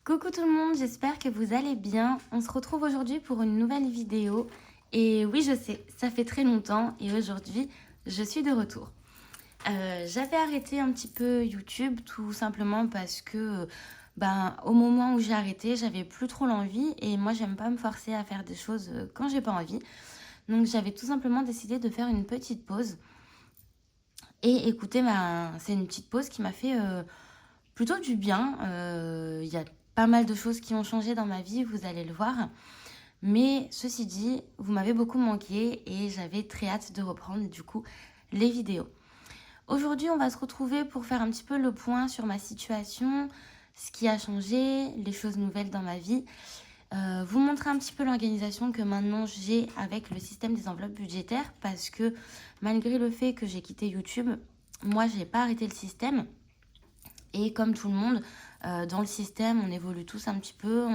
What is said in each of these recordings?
Coucou tout le monde, j'espère que vous allez bien. On se retrouve aujourd'hui pour une nouvelle vidéo. Et oui, je sais, ça fait très longtemps et aujourd'hui, je suis de retour. J'avais arrêté un petit peu YouTube tout simplement parce que au moment où j'ai arrêté, j'avais plus trop l'envie et moi, j'aime pas me forcer à faire des choses quand j'ai pas envie. Donc, j'avais tout simplement décidé de faire une petite pause. Et écoutez, c'est une petite pause qui m'a fait plutôt du bien. Il y a pas mal de choses qui ont changé dans ma vie, vous allez le voir. Mais ceci dit, vous m'avez beaucoup manqué et j'avais très hâte de reprendre du coup les vidéos. Aujourd'hui, on va se retrouver pour faire un petit peu le point sur ma situation, ce qui a changé, les choses nouvelles dans ma vie. Vous montrer un petit peu l'organisation que maintenant j'ai avec le système des enveloppes budgétaires parce que malgré le fait que j'ai quitté YouTube, moi j'ai pas arrêté le système. Et comme tout le monde, dans le système, on évolue tous un petit peu,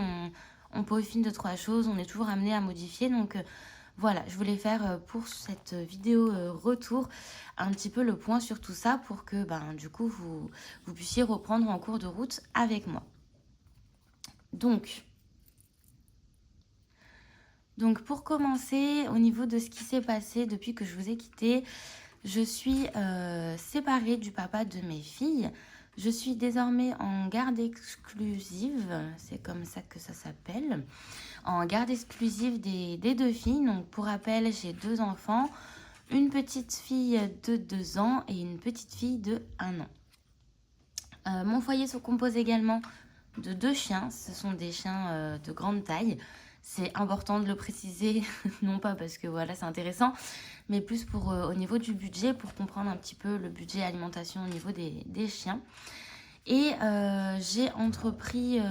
on peaufine deux, trois choses, on est toujours amené à modifier. Donc voilà, je voulais faire pour cette vidéo retour un petit peu le point sur tout ça pour que du coup vous puissiez reprendre en cours de route avec moi. Donc pour commencer, au niveau de ce qui s'est passé depuis que je vous ai quitté, je suis séparée du papa de mes filles. Je suis désormais en garde exclusive, c'est comme ça que ça s'appelle, en garde exclusive des deux filles. Donc pour rappel, j'ai deux enfants, une petite fille de 2 ans et une petite fille de 1 an. Mon foyer se compose également de 2 chiens, ce sont des chiens de grande taille. C'est important de le préciser, non pas parce que voilà c'est intéressant, mais plus pour au niveau du budget, pour comprendre un petit peu le budget alimentation au niveau des chiens. Et j'ai entrepris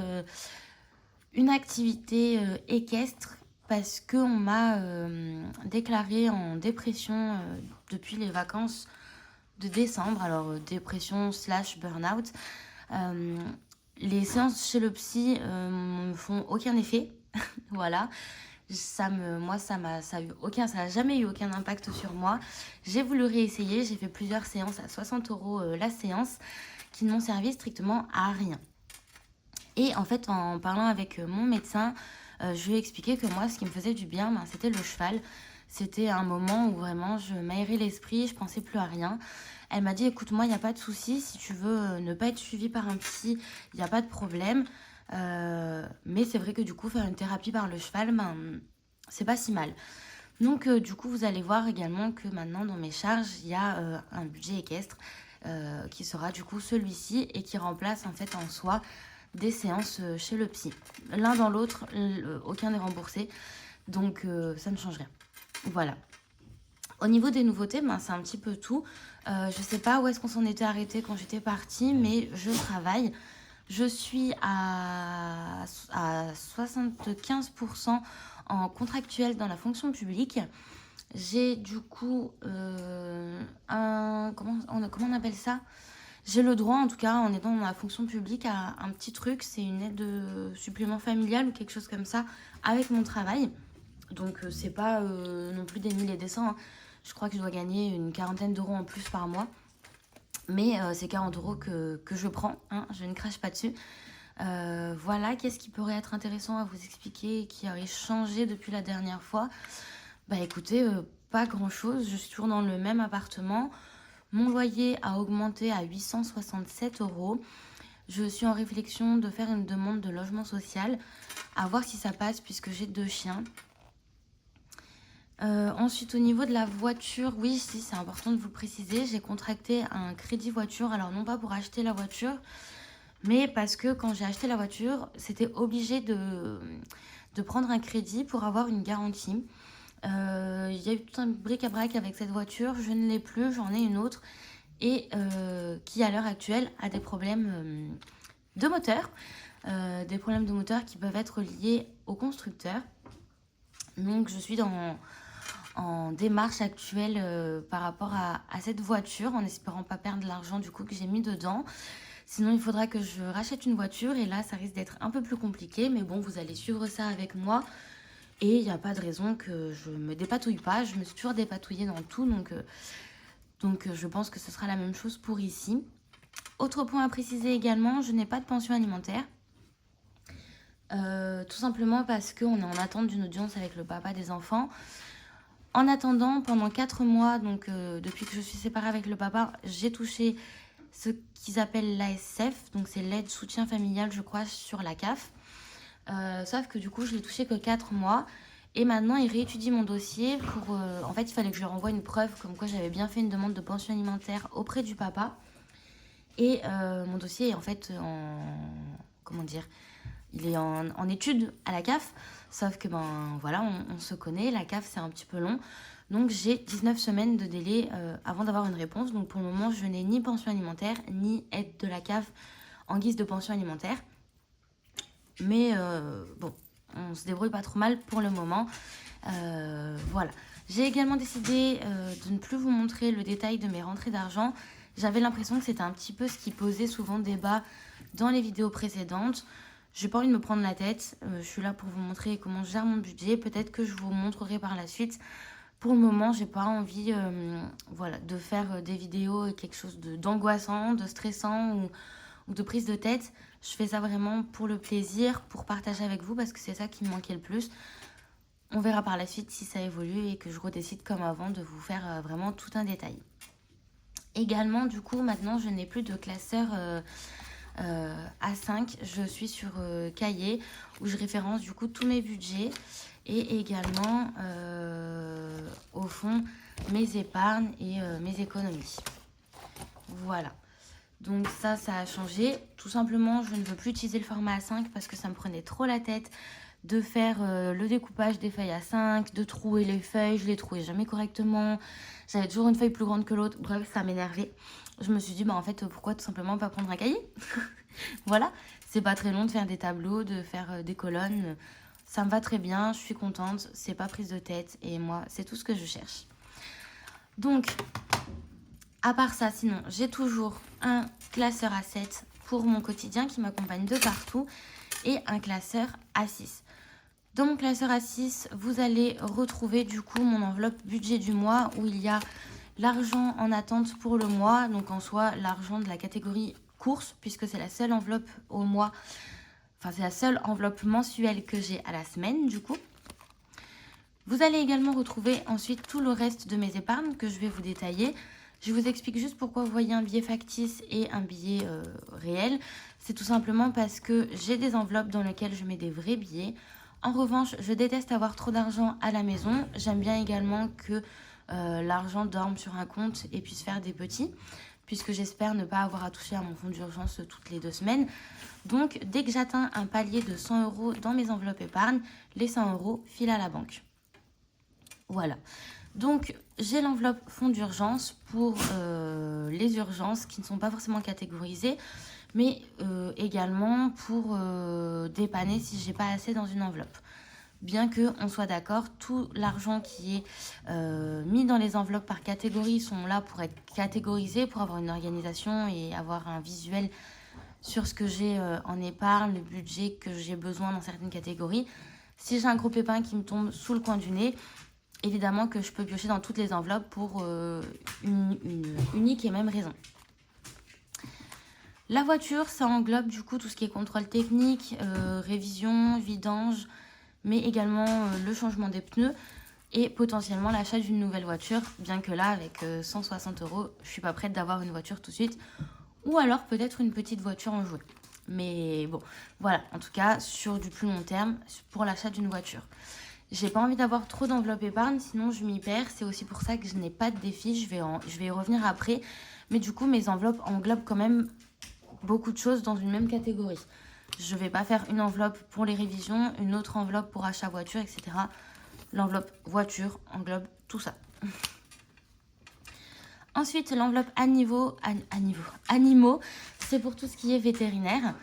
une activité équestre parce qu'on m'a déclarée en dépression depuis les vacances de décembre. Alors dépression / burn-out. Les séances chez le psy me font aucun effet. Voilà. Ça a jamais eu aucun impact sur moi. J'ai voulu réessayer, j'ai fait plusieurs séances à 60 € la séance qui ne m'ont servi strictement à rien. Et en fait, en parlant avec mon médecin, je lui ai expliqué que moi, ce qui me faisait du bien, c'était le cheval. C'était un moment où vraiment je m'aérais l'esprit, je pensais plus à rien. Elle m'a dit, écoute, moi, il n'y a pas de souci, si tu veux ne pas être suivie par un psy, il n'y a pas de problème. Mais c'est vrai que du coup, faire une thérapie par le cheval, c'est pas si mal. Donc du coup, vous allez voir également que maintenant, dans mes charges, il y a un budget équestre qui sera du coup celui-ci et qui remplace en fait en soi des séances chez le psy. L'un dans l'autre, aucun n'est remboursé, donc ça ne change rien. Voilà. Au niveau des nouveautés, c'est un petit peu tout. Je sais pas où est-ce qu'on s'en était arrêté quand j'étais partie, mais je travaille. Je suis à 75% en contractuel dans la fonction publique. J'ai du coup comment on appelle ça? J'ai le droit, en tout cas, en étant dans la fonction publique, à un petit truc. C'est une aide de supplément familial ou quelque chose comme ça avec mon travail. Donc c'est pas non plus des 1000 et des cents. Hein. Je crois que je dois gagner une quarantaine d'euros en plus par mois. Mais c'est 40 € que je prends, hein, je ne crache pas dessus. Voilà, qu'est-ce qui pourrait être intéressant à vous expliquer, qui aurait changé depuis la dernière fois? Écoutez, pas grand-chose, je suis toujours dans le même appartement. Mon loyer a augmenté à 867 €. Je suis en réflexion de faire une demande de logement social, à voir si ça passe puisque j'ai 2 chiens. Ensuite, au niveau de la voiture, oui, si, c'est important de vous le préciser, j'ai contracté un crédit voiture. Alors, non pas pour acheter la voiture, mais parce que quand j'ai acheté la voiture, c'était obligé de prendre un crédit pour avoir une garantie. Il y a eu tout un bric-à-brac avec cette voiture, je ne l'ai plus, j'en ai une autre, et qui à l'heure actuelle a des problèmes de moteur. Des problèmes de moteur qui peuvent être liés au constructeur. Donc, je suis en démarche actuelle par rapport à cette voiture, en espérant pas perdre l'argent du coup que j'ai mis dedans. Sinon, il faudra que je rachète une voiture et là, ça risque d'être un peu plus compliqué. Mais bon, vous allez suivre ça avec moi et il n'y a pas de raison que je me dépatouille pas. Je me suis toujours dépatouillée dans tout, donc je pense que ce sera la même chose pour ici. Autre point à préciser également, je n'ai pas de pension alimentaire. Tout simplement parce qu'on est en attente d'une audience avec le papa des enfants. En attendant, pendant 4 mois, donc depuis que je suis séparée avec le papa, j'ai touché ce qu'ils appellent l'ASF, donc c'est l'aide soutien familial, je crois, sur la CAF. Sauf que du coup, je l'ai touché que 4 mois. Et maintenant, il réétudie mon dossier pour... en fait, il fallait que je lui renvoie une preuve comme quoi j'avais bien fait une demande de pension alimentaire auprès du papa. Et mon dossier est en fait en... Comment dire? Il est en étude à la CAF. Sauf que, ben voilà, on se connaît. La CAF, c'est un petit peu long. Donc, j'ai 19 semaines de délai avant d'avoir une réponse. Donc, pour le moment, je n'ai ni pension alimentaire, ni aide de la CAF en guise de pension alimentaire. Mais bon, on se débrouille pas trop mal pour le moment. Voilà. J'ai également décidé de ne plus vous montrer le détail de mes rentrées d'argent. J'avais l'impression que c'était un petit peu ce qui posait souvent débat dans les vidéos précédentes. J'ai pas envie de me prendre la tête. Je suis là pour vous montrer comment je gère mon budget. Peut-être que je vous montrerai par la suite. Pour le moment, j'ai pas envie voilà, de faire des vidéos quelque chose d'angoissant, de stressant ou de prise de tête. Je fais ça vraiment pour le plaisir, pour partager avec vous parce que c'est ça qui me manquait le plus. On verra par la suite si ça évolue et que je redécide comme avant de vous faire vraiment tout un détail. Également, du coup, maintenant, je n'ai plus de classeur A5. Je suis sur cahier où je référence du coup tous mes budgets et également, au fond, mes épargnes et mes économies. Voilà. Donc ça a changé. Tout simplement, je ne veux plus utiliser le format A5 parce que ça me prenait trop la tête de faire le découpage des feuilles A5, de trouer les feuilles. Je les trouvais jamais correctement. J'avais toujours une feuille plus grande que l'autre. Bref, ça m'énervait. Je me suis dit, bah en fait, pourquoi tout simplement pas prendre un cahier? Voilà, c'est pas très long de faire des tableaux, de faire des colonnes. Ça me va très bien, je suis contente. C'est pas prise de tête et moi, c'est tout ce que je cherche. Donc... À part ça, sinon, j'ai toujours un classeur A7 pour mon quotidien qui m'accompagne de partout et un classeur A6. Dans mon classeur A6, vous allez retrouver du coup mon enveloppe budget du mois où il y a l'argent en attente pour le mois, donc en soi l'argent de la catégorie courses puisque c'est la seule enveloppe au mois, enfin c'est la seule enveloppe mensuelle que j'ai à la semaine du coup. Vous allez également retrouver ensuite tout le reste de mes épargnes que je vais vous détailler. Je vous explique juste pourquoi vous voyez un billet factice et un billet réel. C'est tout simplement parce que j'ai des enveloppes dans lesquelles je mets des vrais billets. En revanche, je déteste avoir trop d'argent à la maison. J'aime bien également que l'argent dorme sur un compte et puisse faire des petits, puisque j'espère ne pas avoir à toucher à mon fonds d'urgence toutes les 2 semaines. Donc, dès que j'atteins un palier de 100 € dans mes enveloppes épargne, les 100 € filent à la banque. Voilà. Donc, j'ai l'enveloppe fonds d'urgence pour les urgences qui ne sont pas forcément catégorisées, mais également pour dépanner si j'ai pas assez dans une enveloppe. Bien qu'on soit d'accord, tout l'argent qui est mis dans les enveloppes par catégorie sont là pour être catégorisés, pour avoir une organisation et avoir un visuel sur ce que j'ai en épargne, le budget que j'ai besoin dans certaines catégories. Si j'ai un gros pépin qui me tombe sous le coin du nez, évidemment que je peux piocher dans toutes les enveloppes pour une unique et même raison. La voiture, ça englobe du coup tout ce qui est contrôle technique, révision, vidange, mais également le changement des pneus et potentiellement l'achat d'une nouvelle voiture, bien que là, avec 160 €, je suis pas prête d'avoir une voiture tout de suite, ou alors peut-être une petite voiture en jouet. Mais bon, voilà, en tout cas, sur du plus long terme, pour l'achat d'une voiture. J'ai pas envie d'avoir trop d'enveloppe épargne, sinon je m'y perds. C'est aussi pour ça que je n'ai pas de défi, je vais y revenir après. Mais du coup, mes enveloppes englobent quand même beaucoup de choses dans une même catégorie. Je vais pas faire une enveloppe pour les révisions, une autre enveloppe pour achat voiture, etc. L'enveloppe voiture englobe tout ça. Ensuite, l'enveloppe animaux, c'est pour tout ce qui est vétérinaire,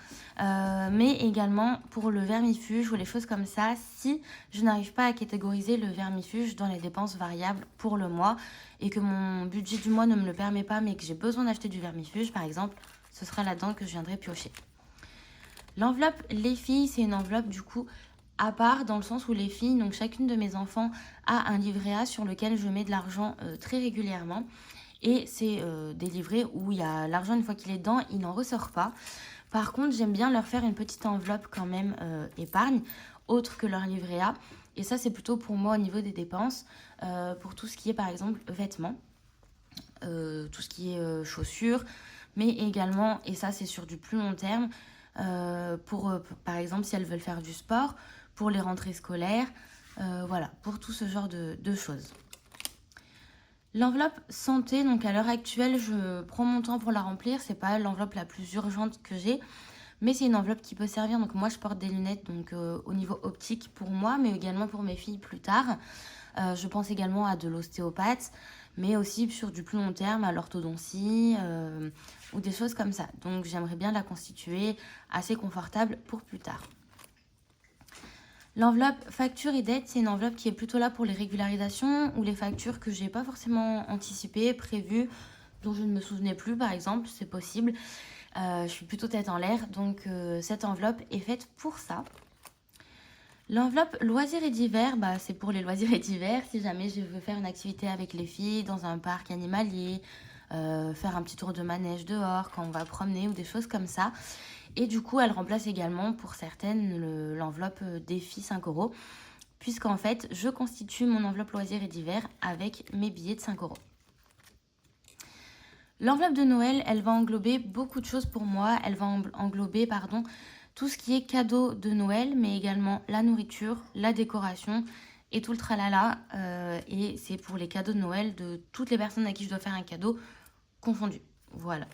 mais également pour le vermifuge ou les choses comme ça, si je n'arrive pas à catégoriser le vermifuge dans les dépenses variables pour le mois et que mon budget du mois ne me le permet pas, mais que j'ai besoin d'acheter du vermifuge, par exemple, ce sera là-dedans que je viendrai piocher. L'enveloppe les filles, c'est une enveloppe du coup à part dans le sens où les filles, donc chacune de mes enfants a un livret A sur lequel je mets de l'argent très régulièrement. Et c'est des livrets où il y a l'argent, une fois qu'il est dedans, il n'en ressort pas. Par contre, j'aime bien leur faire une petite enveloppe quand même épargne, autre que leur livret A. Et ça, c'est plutôt pour moi au niveau des dépenses, pour tout ce qui est par exemple vêtements, tout ce qui est chaussures, mais également, et ça c'est sur du plus long terme, par exemple si elles veulent faire du sport, pour les rentrées scolaires, voilà, pour tout ce genre de choses. L'enveloppe santé, donc à l'heure actuelle, je prends mon temps pour la remplir. C'est pas l'enveloppe la plus urgente que j'ai, mais c'est une enveloppe qui peut servir. Donc moi, je porte des lunettes donc au niveau optique pour moi, mais également pour mes filles plus tard. Je pense également à de l'ostéopathe, mais aussi sur du plus long terme, à l'orthodontie ou des choses comme ça. Donc j'aimerais bien la constituer assez confortable pour plus tard. L'enveloppe facture et dette, c'est une enveloppe qui est plutôt là pour les régularisations ou les factures que j'ai pas forcément anticipées, prévues, dont je ne me souvenais plus par exemple, c'est possible. Je suis plutôt tête en l'air, donc cette enveloppe est faite pour ça. L'enveloppe loisirs et divers, c'est pour les loisirs et divers, si jamais je veux faire une activité avec les filles dans un parc animalier, faire un petit tour de manège dehors quand on va promener ou des choses comme ça. Et du coup, elle remplace également pour certaines l'enveloppe défi 5 €, puisqu'en fait, je constitue mon enveloppe loisirs et divers avec mes billets de 5 €. L'enveloppe de Noël, elle va englober beaucoup de choses pour moi. Elle va englober, tout ce qui est cadeau de Noël, mais également la nourriture, la décoration et tout le tralala. Et c'est pour les cadeaux de Noël de toutes les personnes à qui je dois faire un cadeau confondu. Voilà.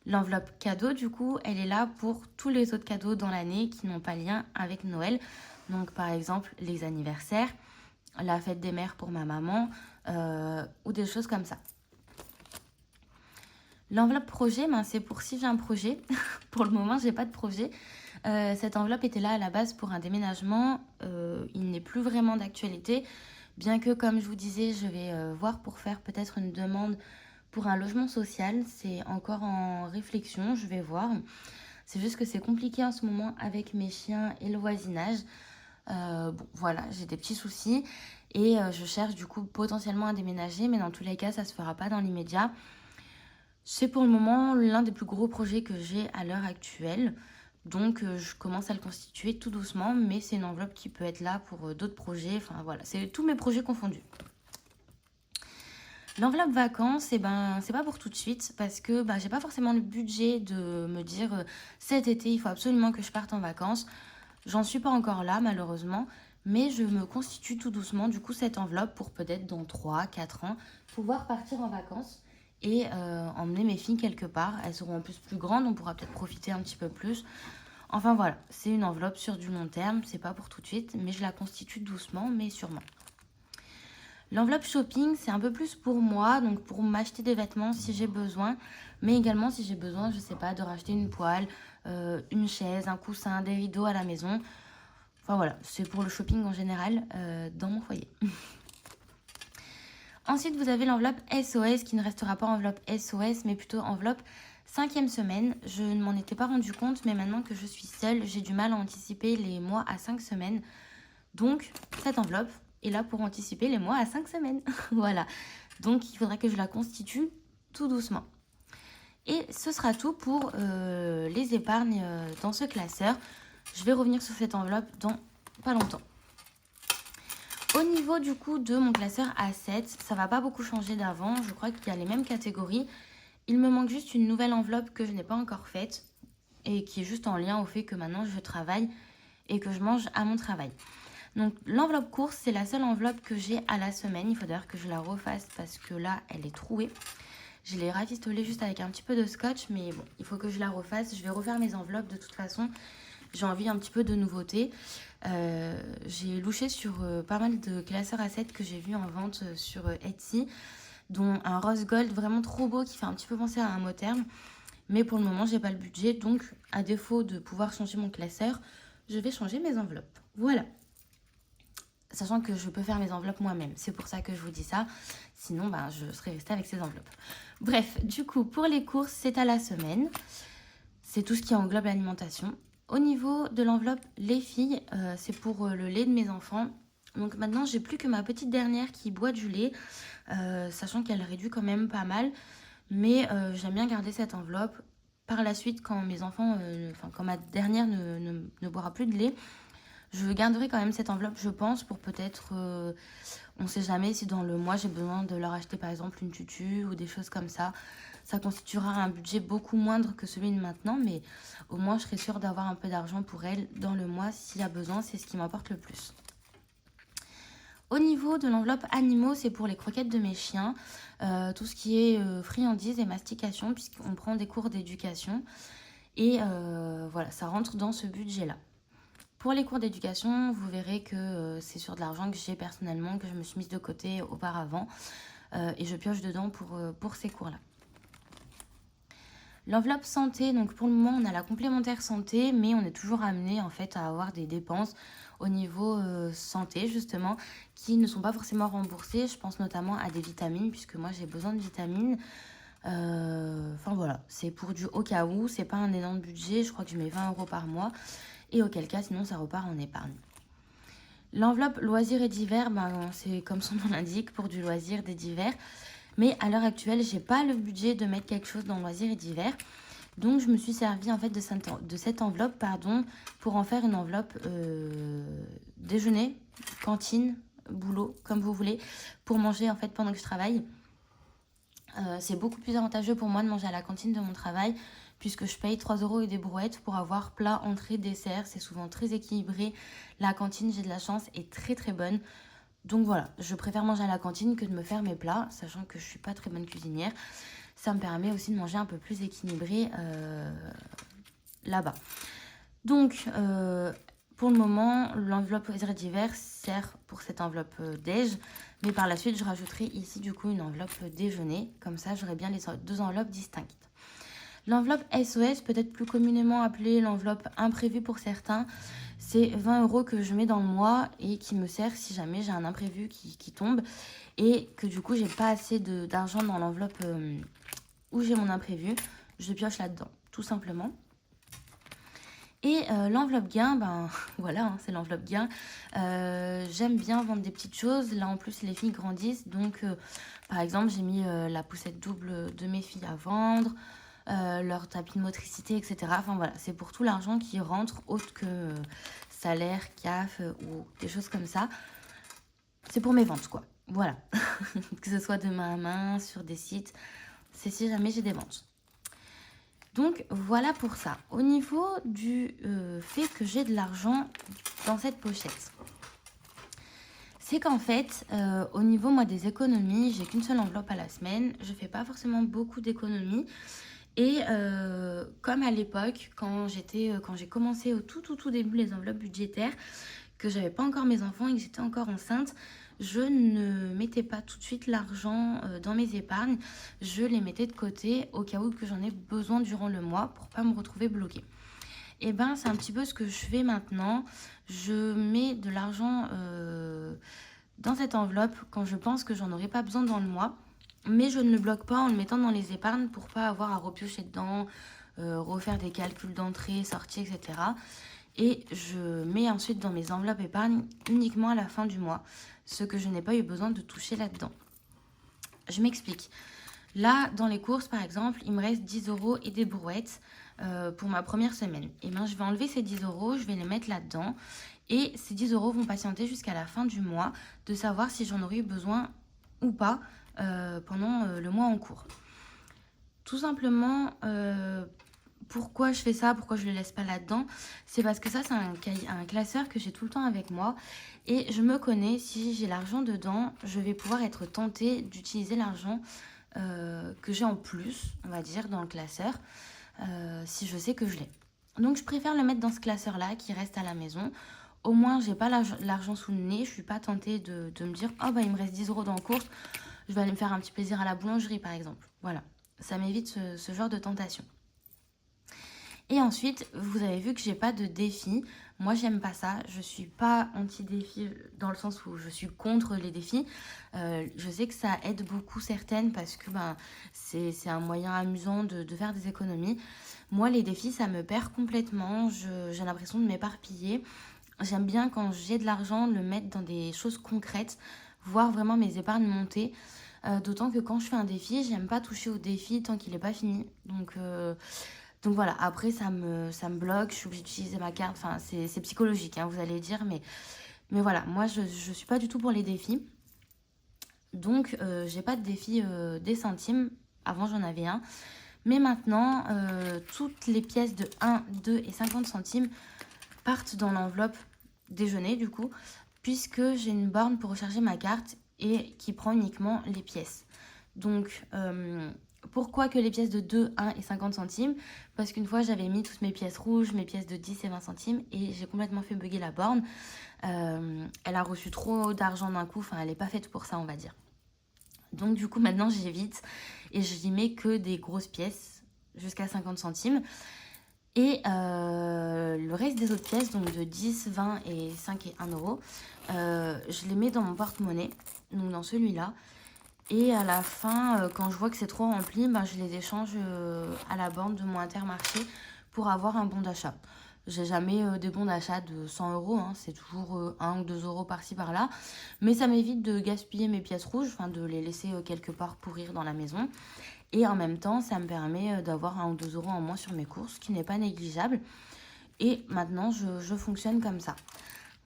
L'enveloppe cadeau, du coup, elle est là pour tous les autres cadeaux dans l'année qui n'ont pas lien avec Noël. Donc, par exemple, les anniversaires, la fête des mères pour ma maman ou des choses comme ça. L'enveloppe projet, c'est pour si j'ai un projet. Pour le moment, j'ai pas de projet. Cette enveloppe était là à la base pour un déménagement. Il n'est plus vraiment d'actualité. Bien que, comme je vous disais, je vais voir pour faire peut-être une demande pour un logement social. C'est encore en réflexion, je vais voir. C'est juste que c'est compliqué en ce moment avec mes chiens et le voisinage. Bon, voilà, j'ai des petits soucis. Et je cherche du coup potentiellement à déménager. Mais dans tous les cas, ça se fera pas dans l'immédiat. C'est pour le moment l'un des plus gros projets que j'ai à l'heure actuelle. Donc je commence à le constituer tout doucement, mais c'est une enveloppe qui peut être là pour d'autres projets. Enfin voilà, c'est tous mes projets confondus. L'enveloppe vacances, c'est pas pour tout de suite parce que j'ai pas forcément le budget de me dire cet été il faut absolument que je parte en vacances. J'en suis pas encore là malheureusement, mais je me constitue tout doucement du coup cette enveloppe pour peut-être dans 3-4 ans pouvoir partir en vacances et emmener mes filles quelque part. Elles seront en plus plus grandes, on pourra peut-être profiter un petit peu plus. Enfin voilà, c'est une enveloppe sur du long terme, c'est pas pour tout de suite, mais je la constitue doucement mais sûrement. L'enveloppe shopping, c'est un peu plus pour moi, donc pour m'acheter des vêtements si j'ai besoin, mais également si j'ai besoin, je sais pas, de racheter une poêle, une chaise, un coussin, des rideaux à la maison. Enfin voilà, c'est pour le shopping en général dans mon foyer. Ensuite, vous avez l'enveloppe SOS qui ne restera pas enveloppe SOS, mais plutôt enveloppe 5e semaine. Je ne m'en étais pas rendu compte, mais maintenant que je suis seule, j'ai du mal à anticiper les mois à 5 semaines. Donc, cette enveloppe est là pour anticiper les mois à 5 semaines. Voilà. Donc, il faudra que je la constitue tout doucement. Et ce sera tout pour les épargnes dans ce classeur. Je vais revenir sur cette enveloppe dans pas longtemps. Au niveau du coup de mon classeur A7, ça va pas beaucoup changer d'avant. Je crois qu'il y a les mêmes catégories. Il me manque juste une nouvelle enveloppe que je n'ai pas encore faite et qui est juste en lien au fait que maintenant je travaille et que je mange à mon travail. Donc l'enveloppe course, c'est la seule enveloppe que j'ai à la semaine. Il faut d'ailleurs que je la refasse parce que là, elle est trouée. Je l'ai rafistolée juste avec un petit peu de scotch, mais bon, il faut que je la refasse. Je vais refaire mes enveloppes de toute façon. J'ai envie un petit peu de nouveautés. J'ai louché sur pas mal de classeurs A7 que j'ai vu en vente sur Etsy, dont un rose gold vraiment trop beau qui fait un petit peu penser à un mot terme. Mais pour le moment, j'ai pas le budget, donc à défaut de pouvoir changer mon classeur, je vais changer mes enveloppes. Voilà. Sachant que je peux faire mes enveloppes moi-même. C'est pour ça que je vous dis ça. Sinon, je serais restée avec ces enveloppes. Bref, du coup, pour les courses, c'est à la semaine. C'est tout ce qui englobe l'alimentation. Au niveau de l'enveloppe, les filles, c'est pour le lait de mes enfants. Donc maintenant, j'ai plus que ma petite dernière qui boit du lait, sachant qu'elle réduit quand même pas mal. Mais j'aime bien garder cette enveloppe. par la suite, quand mes enfants, quand ma dernière ne boira plus de lait, je garderai quand même cette enveloppe, je pense, pour peut-être, on ne sait jamais si dans le mois j'ai besoin de leur acheter par exemple une tutu ou des choses comme ça. Ça constituera un budget beaucoup moindre que celui de maintenant, mais au moins je serai sûre d'avoir un peu d'argent pour elles dans le mois s'il y a besoin, c'est ce qui m'importe le plus. Au niveau de l'enveloppe animaux, c'est pour les croquettes de mes chiens, tout ce qui est friandises et mastication, puisqu'on prend des cours d'éducation. Et voilà, ça rentre dans ce budget-là. Pour les cours d'éducation, vous verrez que c'est sur de l'argent que j'ai personnellement, que je me suis mise de côté auparavant. Et je pioche dedans pour ces cours-là. L'enveloppe santé, donc pour le moment on a la complémentaire santé, mais on est toujours amené en fait à avoir des dépenses au niveau santé justement, qui ne sont pas forcément remboursées. Je pense notamment à des vitamines, puisque moi j'ai besoin de vitamines. Enfin voilà, c'est pour du au cas où, c'est pas un énorme budget, je crois que je mets 20 € par mois, et auquel cas sinon ça repart en épargne. L'enveloppe loisirs et divers, c'est comme son nom l'indique, pour du loisir, des divers. Mais à l'heure actuelle, j'ai pas le budget de mettre quelque chose dans loisirs et divers. Donc je me suis servi en fait de cette enveloppe pour en faire une enveloppe déjeuner, cantine, boulot, comme vous voulez, pour manger en fait pendant que je travaille. C'est beaucoup plus avantageux pour moi de manger à la cantine de mon travail, puisque je paye 3 € et des brouettes pour avoir plat, entrée, dessert. C'est souvent très équilibré. La cantine, j'ai de la chance, est très très bonne. Donc voilà, je préfère manger à la cantine que de me faire mes plats, sachant que je suis pas très bonne cuisinière. Ça me permet aussi de manger un peu plus équilibré là-bas. Donc, pour le moment, l'enveloppe loisirs d'hiver sert pour cette enveloppe déj. Mais par la suite, je rajouterai ici du coup une enveloppe déjeuner. Comme ça, j'aurai bien les deux enveloppes distinctes. L'enveloppe SOS, peut-être plus communément appelée l'enveloppe imprévue pour certains, c'est 20 € que je mets dans le mois et qui me sert si jamais j'ai un imprévu qui tombe et que du coup j'ai pas assez d'argent dans l'enveloppe où j'ai mon imprévu. Je pioche là-dedans, tout simplement. Et l'enveloppe gain, voilà, hein, c'est l'enveloppe gain. J'aime bien vendre des petites choses. Là, en plus, les filles grandissent. Donc, par exemple, j'ai mis la poussette double de mes filles à vendre, leur tapis de motricité, etc. Enfin, voilà, c'est pour tout l'argent qui rentre, autre que salaire, CAF ou des choses comme ça. C'est pour mes ventes, quoi. Voilà. Que ce soit de main à main, sur des sites. C'est si jamais j'ai des ventes. Donc voilà pour ça. Au niveau du fait que j'ai de l'argent dans cette pochette, c'est qu'en fait, au niveau moi des économies, j'ai qu'une seule enveloppe à la semaine. Je fais pas forcément beaucoup d'économies. Et comme à l'époque, quand j'ai commencé au tout début les enveloppes budgétaires, que j'avais pas encore mes enfants et que j'étais encore enceinte, je ne mettais pas tout de suite l'argent dans mes épargnes. Je les mettais de côté au cas où que j'en ai besoin durant le mois pour pas me retrouver bloquée. Et c'est un petit peu ce que je fais maintenant. Je mets de l'argent dans cette enveloppe quand je pense que j'en aurai pas besoin dans le mois. Mais je ne le bloque pas en le mettant dans les épargnes pour pas avoir à repiocher dedans, refaire des calculs d'entrée, sortie, etc. Et je mets ensuite dans mes enveloppes épargne uniquement à la fin du mois, ce que je n'ai pas eu besoin de toucher là-dedans. Je m'explique. Là, dans les courses, par exemple, il me reste 10 € et des brouettes pour ma première semaine. Et je vais enlever ces 10 €, je vais les mettre là-dedans. Et ces 10 € vont patienter jusqu'à la fin du mois, de savoir si j'en aurais eu besoin ou pas pendant le mois en cours. Tout simplement, pourquoi je fais ça, pourquoi je ne le laisse pas là-dedans, c'est parce que ça, c'est un classeur que j'ai tout le temps avec moi. Et je me connais, si j'ai l'argent dedans, je vais pouvoir être tentée d'utiliser l'argent que j'ai en plus, on va dire, dans le classeur, si je sais que je l'ai. Donc, je préfère le mettre dans ce classeur-là qui reste à la maison. Au moins, j'ai pas l'argent sous le nez, je suis pas tentée de me dire « Oh, il me reste 10 € dans la course, je vais aller me faire un petit plaisir à la boulangerie, par exemple. » Voilà, ça m'évite ce genre de tentation. Et ensuite, vous avez vu que j'ai pas de défi. Moi, j'aime pas ça. Je suis pas anti-défi dans le sens où je suis contre les défis. Je sais que ça aide beaucoup certaines parce que c'est un moyen amusant de faire des économies. Moi, les défis, ça me perd complètement. J'ai l'impression de m'éparpiller. J'aime bien quand j'ai de l'argent, le mettre dans des choses concrètes, voir vraiment mes épargnes monter. D'autant que quand je fais un défi, j'aime pas toucher au défi tant qu'il n'est pas fini. Donc Donc voilà, après ça me bloque, je suis obligée d'utiliser ma carte, enfin c'est psychologique, hein, vous allez dire, mais voilà, moi je suis pas du tout pour les défis. Donc j'ai pas de défi des centimes, avant j'en avais un. Mais maintenant, toutes les pièces de 1, 2 et 50 centimes partent dans l'enveloppe déjeuner du coup, puisque j'ai une borne pour recharger ma carte et qui prend uniquement les pièces. Donc, pourquoi que les pièces de 2, 1 et 50 centimes? Parce qu'une fois, j'avais mis toutes mes pièces rouges, mes pièces de 10 et 20 centimes et j'ai complètement fait bugger la borne. Elle a reçu trop d'argent d'un coup, enfin, elle n'est pas faite pour ça, on va dire. Donc, du coup, maintenant, j'évite et je n'y mets que des grosses pièces jusqu'à 50 centimes. Et le reste des autres pièces, donc de 10, 20 et 5 et 1 euro, je les mets dans mon porte-monnaie, donc dans celui-là. Et à la fin, quand je vois que c'est trop rempli, ben, je les échange à la borne de mon Intermarché pour avoir un bon d'achat. J'ai jamais des bons d'achat de 100 euros, hein, c'est toujours 1 ou 2 euros par-ci par-là. Mais ça m'évite de gaspiller mes pièces rouges, enfin de les laisser quelque part pourrir dans la maison. Et en même temps, ça me permet d'avoir 1 ou 2 euros en moins sur mes courses, ce qui n'est pas négligeable. Et maintenant, je fonctionne comme ça.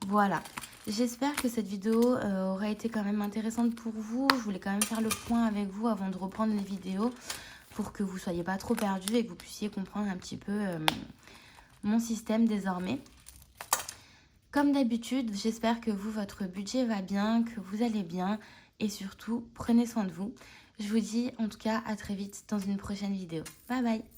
Voilà. J'espère que cette vidéo aura été quand même intéressante pour vous. Je voulais quand même faire le point avec vous avant de reprendre les vidéos pour que vous ne soyez pas trop perdus et que vous puissiez comprendre un petit peu mon système désormais. Comme d'habitude, j'espère que vous, votre budget va bien, que vous allez bien et surtout, prenez soin de vous. Je vous dis en tout cas à très vite dans une prochaine vidéo. Bye bye!